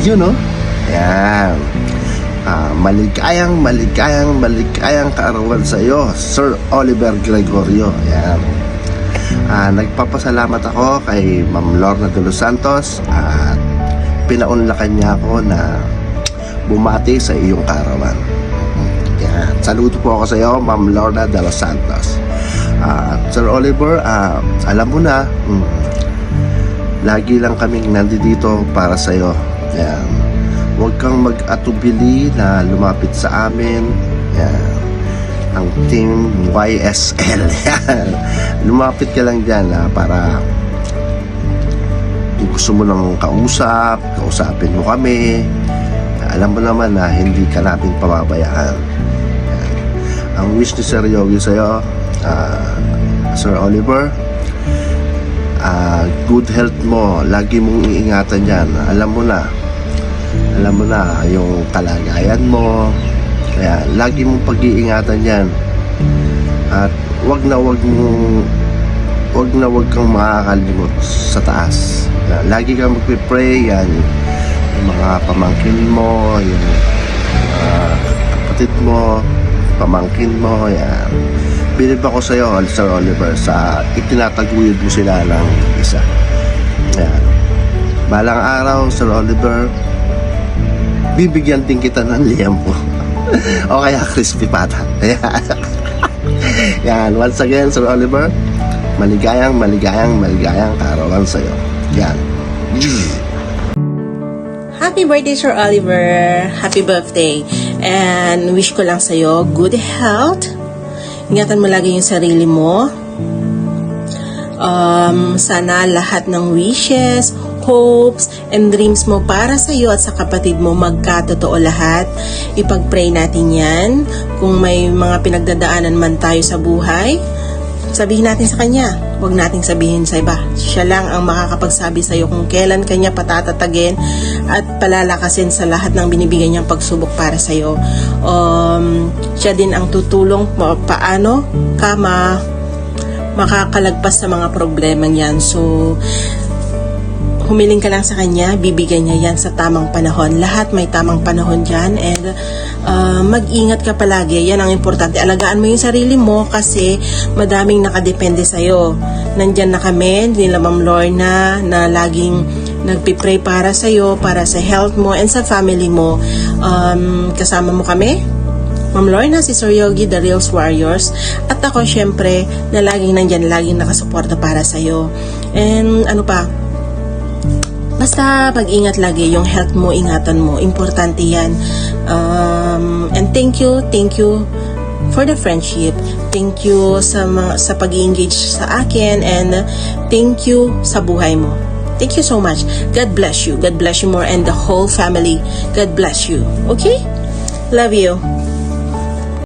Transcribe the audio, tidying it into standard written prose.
Yun, Ayan. Maligayang kaarawan sa iyo, Sir Oliver Gregorio. Ayan. Nagpapasalamat ako kay Ma'am Lorna de los Santos at pinaunlakan niya ako na bumati sa iyong kaarawan. Ayan. Saludo po ako sa iyo, Ma'am Lorna de los Santos. Sir Oliver, alam mo na, lagi lang kaming nandito para sa iyo. Ayan. Huwag kang mag-atubili na lumapit sa amin. Yan. Ang team YSL. Yan. Lumapit ka lang dyan para kung gusto mo lang kausapin mo kami. Alam mo naman na hindi ka namin pababayaan. Yan. Ang wish ni Sir Yogi sa'yo, Sir Oliver, good health mo. Lagi mong iingatan yan. Alam mo na yung kalagayan mo, kaya lagi mong pag-iingatan yan. At wag kang makakalimot sa taas. Lagi kang magpipray yan, yung mga pamangkin mo, yung kapatid mo, pamangkin mo, yan. Bilib ako sa iyo, Sir Oliver, sa itinataguyod mo sila ng isa. Yan. Balang araw, Sir Oliver, bibigyan din kita ng liempo o kaya crispy pata. Yan. Once again, Sir Oliver, maligayang kaarawan sa'yo. Yan. Happy birthday, Sir Oliver. Happy birthday. And wish ko lang sa'yo good health. Ingatan mo lagi yung sarili mo. Sana lahat ng wishes, hopes, and dreams mo para sa iyo at sa kapatid mo magkatotoo lahat. Ipag-pray natin yan. Kung may mga pinagdadaanan man tayo sa buhay, sabihin natin sa Kanya. Huwag nating sabihin sa iba. Siya lang ang makakapagsabi sa iyo kung kailan Kanya patatatagin at palalakasin sa lahat ng binibigay niyang pagsubok para sa iyo. Siya din ang tutulong paano ka makakalagpas sa mga problema niyan. So, humiling ka lang sa Kanya, bibigyan niya yan sa tamang panahon. Lahat may tamang panahon dyan, and mag-ingat ka palagi. Yan ang importante. Alagaan mo yung sarili mo kasi madaming nakadepende sa'yo. Nandyan na kami, nila Ma'am Lorna, na laging nagpipray para sa'yo, para sa health mo and sa family mo. Kasama mo kami, Ma'am Lorna, si Sir Yogi, The Reals Warriors, at ako syempre na laging nandyan, laging nakasuporta para sa'yo. And basta pag-ingat lagi, yung health mo, ingatan mo, importante yan. And thank you for the friendship. Thank you sa pag-engage sa akin, and thank you sa buhay mo. Thank you so much. God bless you. God bless you more and the whole family. God bless you. Okay? Love you.